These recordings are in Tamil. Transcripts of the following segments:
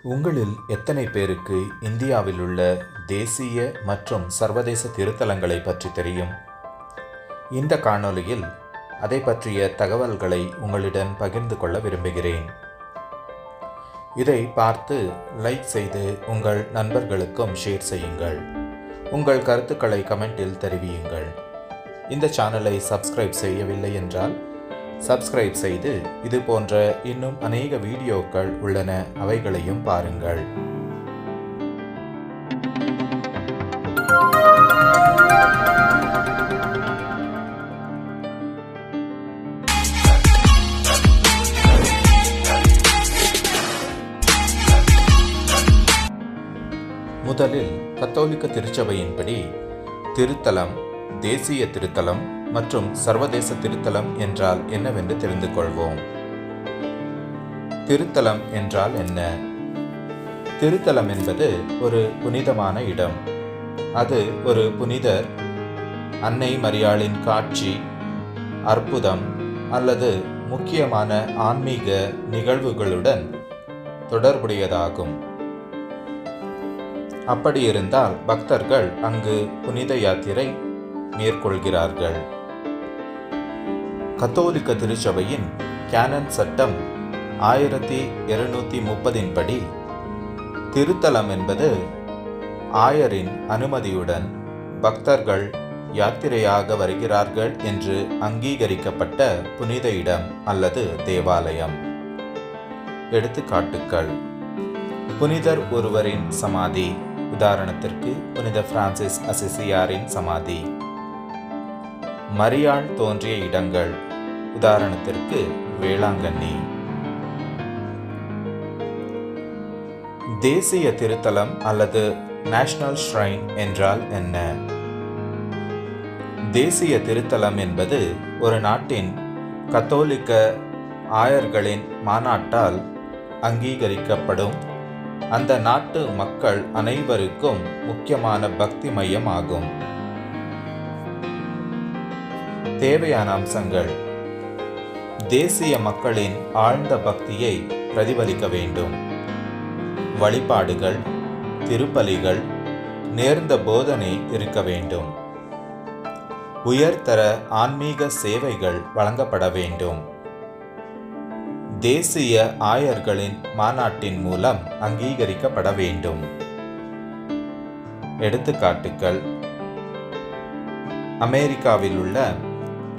உங்களில் எத்தனை பேருக்கு இந்தியாவில் உள்ள தேசிய மற்றும் சர்வதேச திருத்தலங்களை பற்றி தெரியும்? இந்த காணொளியில் அதை பற்றிய தகவல்களை உங்களுடன் பகிர்ந்து கொள்ள விரும்புகிறேன். இதை பார்த்து லைக் செய்து உங்கள் நண்பர்களுக்கும் ஷேர் செய்யுங்கள். உங்கள் கருத்துக்களை கமெண்டில் தெரிவியுங்கள். இந்த சேனலை சப்ஸ்கிரைப் செய்யவில்லை என்றால் சப்ஸ்கிரைப் செய்து இது போன்ற இன்னும் அநேக வீடியோக்கள் உள்ளன, அவைகளையும் பாருங்கள். முதலில் கத்தோலிக்க திருச்சபையின்படி திருத்தலம், தேசிய திருத்தலம் மற்றும் சர்வதேச திருத்தலம் என்றால் என்னவென்று தெரிந்து கொள்வோம். திருத்தலம் என்றால் என்ன? திருத்தலம் என்பது ஒரு புனிதமான இடம். அது ஒரு புனிதர், அன்னை மரியாளின் காட்சி, அற்புதம் அல்லது முக்கியமான ஆன்மீக நிகழ்வுகளுடன் தொடர்புடையதாகும். அப்படியிருந்தால் பக்தர்கள் அங்கு புனித யாத்திரை மேற்கொள்கிறார்கள். கத்தோலிக்க திருச்சபையின் கேனன் சட்டம் 1230 படி திருத்தலம் என்பது ஆயரின் அனுமதியுடன் பக்தர்கள் யாத்திரையாக வருகிறார்கள் என்று அங்கீகரிக்கப்பட்ட புனித இடம் அல்லது தேவாலயம். எடுத்துக்காட்டுக்கள்: புனிதர் ஒருவரின் சமாதி, உதாரணத்திற்கு புனித பிரான்சிஸ் அசிசியாரின் சமாதி. மரியாள் தோன்றிய இடங்கள், உதாரணத்திற்கு வேளாங்கண்ணி. தேசிய திருத்தலம் அல்லது நேஷனல் ஷ்ரைன் என்றால் என்ன? தேசிய திருத்தலம் என்பது ஒரு நாட்டின் கத்தோலிக்க ஆயர்களின் மாநாட்டால் அங்கீகரிக்கப்படும் அந்த நாட்டு மக்கள் அனைவருக்கும் முக்கியமான பக்தி மையம் ஆகும். தேவையான அம்சங்கள்: தேசிய மக்களின் ஆழ்ந்த பக்தியை பிரதிபலிக்க வேண்டும். வழிபாடுகள், திருப்பலிகள், நேர்ந்த போதனை இருக்க வேண்டும். உயர்தர ஆன்மீக சேவைகள் வழங்கப்பட வேண்டும். தேசிய ஆயர்களின் மாநாட்டின் மூலம் அங்கீகரிக்கப்பட வேண்டும். எடுத்துக்காட்டுக்கள்: அமெரிக்காவில் உள்ள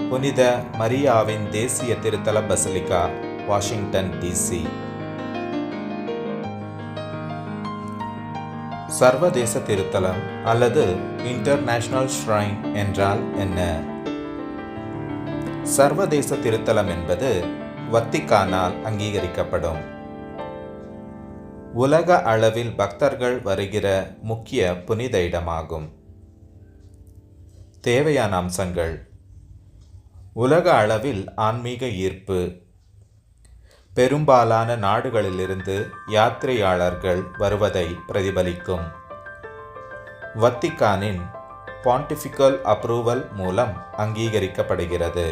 புனித மரியாவின் தேசிய திருத்தல பசிலிக்கா, வாஷிங்டன் டிசி. சர்வதேச திருத்தலம் அல்லது இன்டர்நேஷனல் ஷ்ரைன் என்றால் என்ன? சர்வதேச திருத்தலம் என்பது வத்திக்கானால் அங்கீகரிக்கப்படும், உலக அளவில் பக்தர்கள் வருகிற முக்கிய புனித இடமாகும். தேவையான அம்சங்கள்: உலக அளவில் ஆன்மீக ஈர்ப்பு, பெரும்பாலான நாடுகளிலிருந்து யாத்திரையாளர்கள் வருவதை பிரதிபலிக்கும். வத்திக்கானின் பாண்டிஃபிகல் அப்ரூவல் மூலம் அங்கீகரிக்கப்படுகிறது.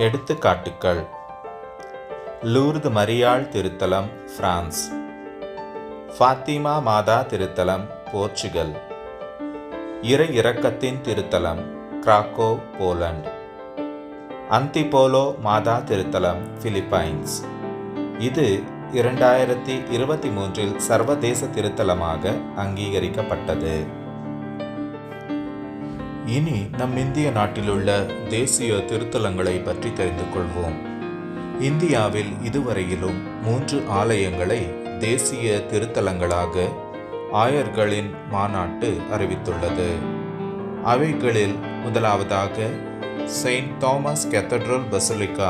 எடுத்துக்காட்டுக்கள்: லூர்து மரியாள் திருத்தலம், பிரான்ஸ். ஃபாத்திமா மாதா திருத்தலம், போர்ச்சுகல். இறை இரக்கத்தின் திருத்தலம், கிராக்கோ, போலந்து. அந்திபோலோ மாதா திருத்தலம், பிலிப்பைன்ஸ். இது 2023 சர்வதேச திருத்தலமாக அங்கீகரிக்கப்பட்டது. இனி நம் இந்திய நாட்டிலுள்ள தேசிய திருத்தலங்களை பற்றி தெரிந்து கொள்வோம். இந்தியாவில் இதுவரையிலும் 3 ஆலயங்களை தேசிய திருத்தலங்களாக ஆயர்களின் மாநாட்டு அறிவித்துள்ளது. அவைகளில் முதலாவதாக செயின்ட் தாமஸ் கேத்தட்ரல் பசிலிக்கா,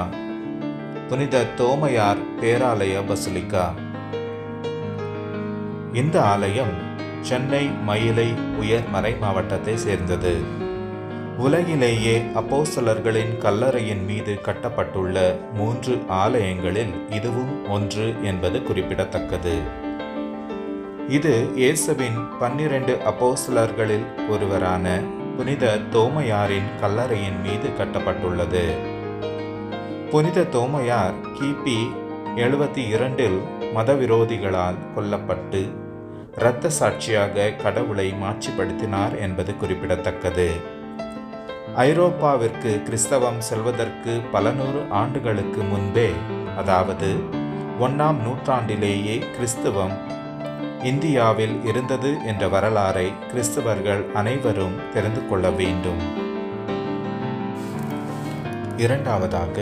புனித தோமையார் பேராலய பசிலிக்கா. இந்த ஆலயம் சென்னை மயிலை உயர் மறை மாவட்டத்தை சேர்ந்தது. உலகிலேயே அப்போஸ்தலர்களின் கல்லறையின் மீது கட்டப்பட்டுள்ள 3 ஆலயங்களில் இதுவும் ஒன்று என்பது குறிப்பிடத்தக்கது. இது இயேசுவின் 12 அப்போஸ்தலர்களில் ஒருவரான புனித தோமையாரின் கல்லறையின் மீது கட்டப்பட்டுள்ளது. புனித தோமையார் கிபி 72 மதவிரோதிகளால் கொல்லப்பட்டு இரத்த சாட்சியாக கடவுளை மாட்சிப்படுத்தினார் என்பது குறிப்பிடத்தக்கது. ஐரோப்பாவிற்கு கிறிஸ்தவம் செல்வதற்கு பல நூறு ஆண்டுகளுக்கு முன்பே, அதாவது 1ஆம் நூற்றாண்டிலேயே கிறிஸ்தவம் இந்தியாவில் இருந்தது என்ற வரலாறை கிறிஸ்தவர்கள் அனைவரும் தெரிந்து கொள்ள வேண்டும். இரண்டாவதாக,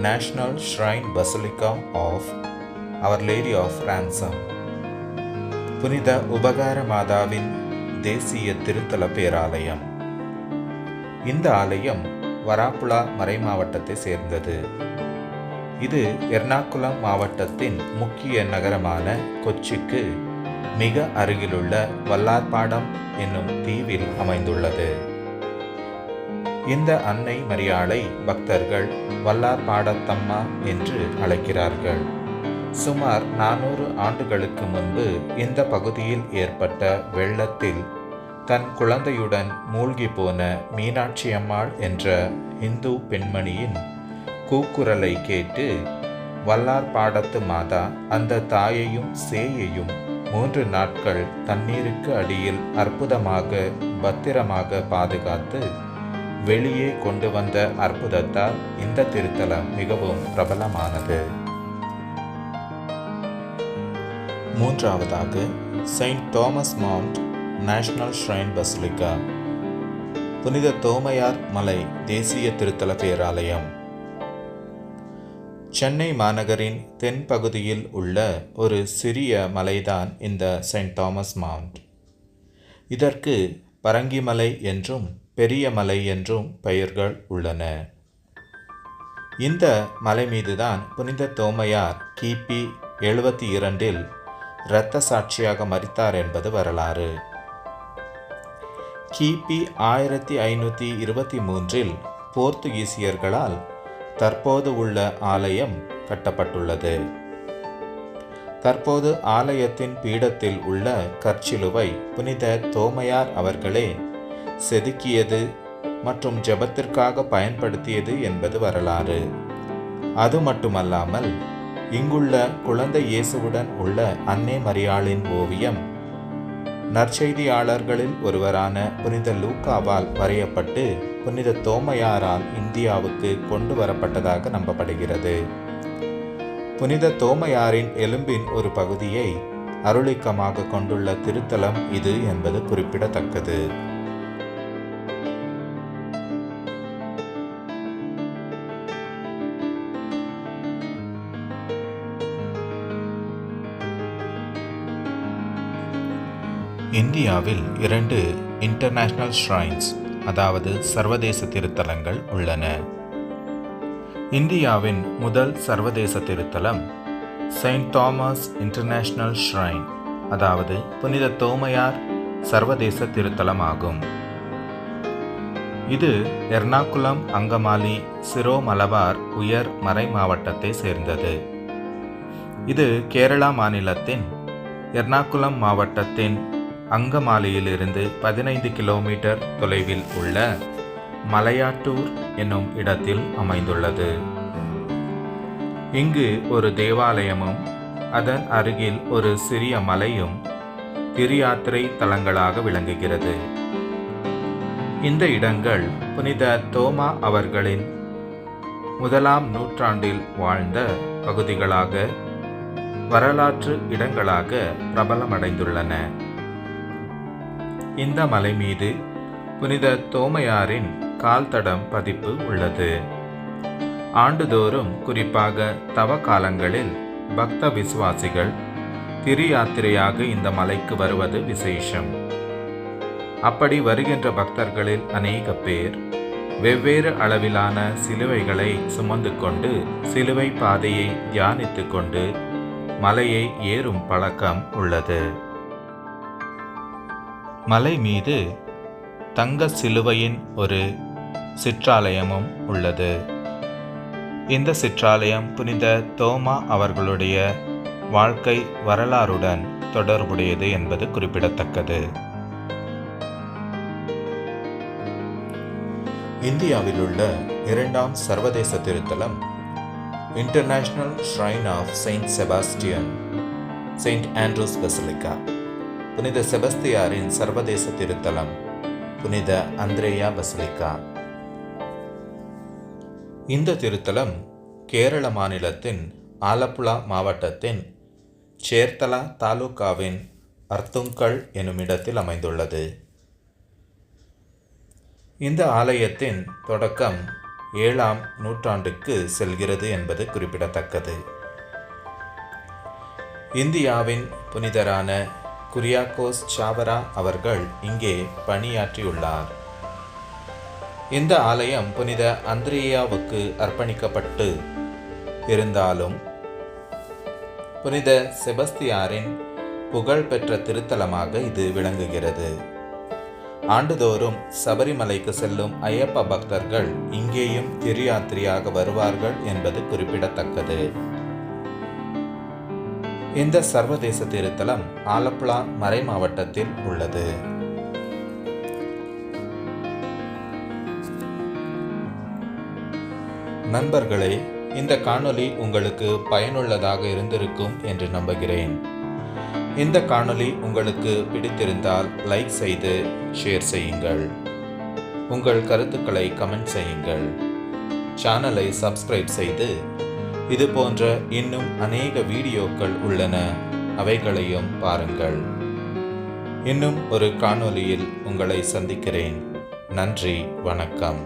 national shrine basilica of our lady of ransom, புனித உபகார மாதாவின் தேசிய திருத்தல பேராலயம். இந்த ஆலயம் வராப்புழா மறைமாவட்டத்தை சேர்ந்தது. இது எர்ணாகுளம் மாவட்டத்தின் முக்கிய நகரமான கொச்சிக்கு மிக அருகிலுள்ள வல்லார்பாடம் என்னும் தீவில் அமைந்துள்ளது. இந்த அன்னை மரியாளை பக்தர்கள் வல்லார்பாடத்தம்மா என்று அழைக்கிறார்கள். சுமார் 400 ஆண்டுகளுக்கு முன்பு இந்த பகுதியில் ஏற்பட்ட வெள்ளத்தில் தன் குழந்தையுடன் மூழ்கி போன மீனாட்சி அம்மாள் என்ற இந்து பெண்மணியின் கூக்குரலை கேட்டு வல்லார்பாடத்து மாதா அந்த தாயையும் சேயையும் 3 நாட்கள் தண்ணீருக்கு அடியில் அற்புதமாக பத்திரமாக பாதுகாத்து வெளியே கொண்டு வந்த அற்புதத்தால் இந்த திருத்தலம் மிகவும் பிரபலமானது. மூன்றாவதாக, Saint Thomas mount national shrine basilica, புனித தோமையார் மலை தேசிய திருத்தல பேராலயம். சென்னை மாநகரின் தென் பகுதியில் உள்ள ஒரு சிறிய மலைதான் இந்த செயின்ட் தாமஸ் மவுண்ட். இதற்கு பரங்கிமலை என்றும் பெரிய மலை என்றும் பெயர்கள் உள்ளன. இந்த மலை மீதுதான் புனித தோமையார் கிபி 72 இரத்த சாட்சியாக மரித்தார் என்பது வரலாறு. கிபி 1523 போர்த்துகீசியர்களால் தற்போது உள்ள ஆலயம் கட்டப்பட்டுள்ளது. தற்போது ஆலயத்தின் பீடத்தில் உள்ள கற்சிலுவை புனித தோமையார் அவர்களே செதுக்கியது மற்றும் ஜெபத்திற்காக பயன்படுத்தியது என்பது வரலாறு. அது மட்டுமல்லாமல் இங்குள்ள குழந்தை இயேசுவுடன் உள்ள அன்னை மரியாளின் ஓவியம் நற்செய்தியாளர்களில் ஒருவரான புனித லூக்காவால் வரையப்பட்டு புனித தோமையாரால் இந்தியாவுக்கு கொண்டு வரப்பட்டதாக நம்பப்படுகிறது. புனித தோமையாரின் எலும்பின் ஒரு பகுதியை அருளிக்கமாக கொண்டுள்ள திருத்தலம் இது என்பது குறிப்பிடத்தக்கது. இந்தியாவில் 2 இன்டர்நேஷனல் ஷ்ரைன்ஸ், அதாவது சர்வதேச திருத்தலங்கள் உள்ளன. இந்தியாவின் முதல் சர்வதேச திருத்தலம் செயின்ட் தாமஸ் இன்டர்நேஷனல் ஷ்ரைன், அதாவது புனித தோமையார் சர்வதேச திருத்தலம் ஆகும். இது எர்ணாகுளம் அங்கமாலி சிரோ மலபார் உயர் மறை மாவட்டத்தை சேர்ந்தது. இது கேரளா மாநிலத்தின் எர்ணாகுளம் மாவட்டத்தின் அங்கமாலியிலிருந்து 15 கிலோமீட்டர் தொலைவில் உள்ள மலையாட்டூர் என்னும் இடத்தில் அமைந்துள்ளது. இங்கு ஒரு தேவாலயமும் அதன் அருகில் ஒரு சிறிய மலையும் திரியாத்திரை தலங்களாக விளங்குகிறது. இந்த இடங்கள் புனித தோமா அவர்களின் 1ஆம் நூற்றாண்டில் வாழ்ந்த பகுதிகளாக வரலாற்று இடங்களாக பிரபலமடைந்துள்ளன. இந்த மலை மீது புனித தோமையாரின் கால்தடம் பதிப்பு உள்ளது. ஆண்டுதோறும் குறிப்பாக தவ காலங்களில் பக்த விசுவாசிகள் திரியாத்திரையாக இந்த மலைக்கு வருவது விசேஷம். அப்படி வருகின்ற பக்தர்களில் அநேக பேர் வெவ்வேறு அளவிலான சிலுவைகளை சுமந்து கொண்டு சிலுவை பாதையை தியானித்து கொண்டு மலையை ஏறும் பழக்கம் உள்ளது. மலை மீது தங்க சிலுவையின் ஒரு சிற்றாலயமும் உள்ளது. இந்த சிற்றாலயம் புனித தோமா அவர்களுடைய வாழ்க்கை வரலாறுடன் தொடர்புடையது என்பது குறிப்பிடத்தக்கது. இந்தியாவில் உள்ள 2ஆம் சர்வதேச திருத்தலம் International Shrine of Saint Sebastian, Saint Andrew's Basilica, புனித செபஸ்தியாரின் சர்வதேச திருத்தலம், புனித அந்திரேயா பசிலிக்கா. இந்த திருத்தலம் கேரள மாநிலத்தின் ஆலப்புழா மாவட்டத்தின் சேர்த்தலா தாலுகாவின் அர்த்துங்கல் எனும் இடத்தில் அமைந்துள்ளது. இந்த ஆலயத்தின் தொடக்கம் 7ஆம் நூற்றாண்டுக்கு செல்கிறது என்பது குறிப்பிடத்தக்கது. இந்தியாவின் புனிதரான குரியாக்கோஸ் சாவரா அவர்கள் இங்கே பணியாற்றியுள்ளார். இந்த ஆலயம் புனித அந்திரேயாவுக்கு அர்ப்பணிக்கப்பட்டு இருந்தாலும் புனித செபஸ்தியாரின் புகழ்பெற்ற திருத்தலமாக இது விளங்குகிறது. ஆண்டுதோறும் சபரிமலைக்கு செல்லும் ஐயப்ப பக்தர்கள் இங்கேயும் திருயாத்திரையாக வருவார்கள் என்பது குறிப்பிடத்தக்கது. இந்த சர்வதேச திருத்தலம் ஆலப்புழா மறை மாவட்டத்தில் உள்ளது. நண்பர்களே, இந்த காணொளி உங்களுக்கு பயனுள்ளதாக இருந்திருக்கும் என்று நம்புகிறேன். இந்த காணொளி உங்களுக்கு பிடித்திருந்தால் லைக் செய்து ஷேர் செய்யுங்கள். உங்கள் கருத்துக்களை கமெண்ட் செய்யுங்கள். சேனலை சப்ஸ்கிரைப் செய்து இது போன்ற இன்னும் அநேக வீடியோக்கள் உள்ளன, அவைகளையும் பாருங்கள். இன்னும் ஒரு காணொளியில் உங்களை சந்திக்கிறேன். நன்றி, வணக்கம்.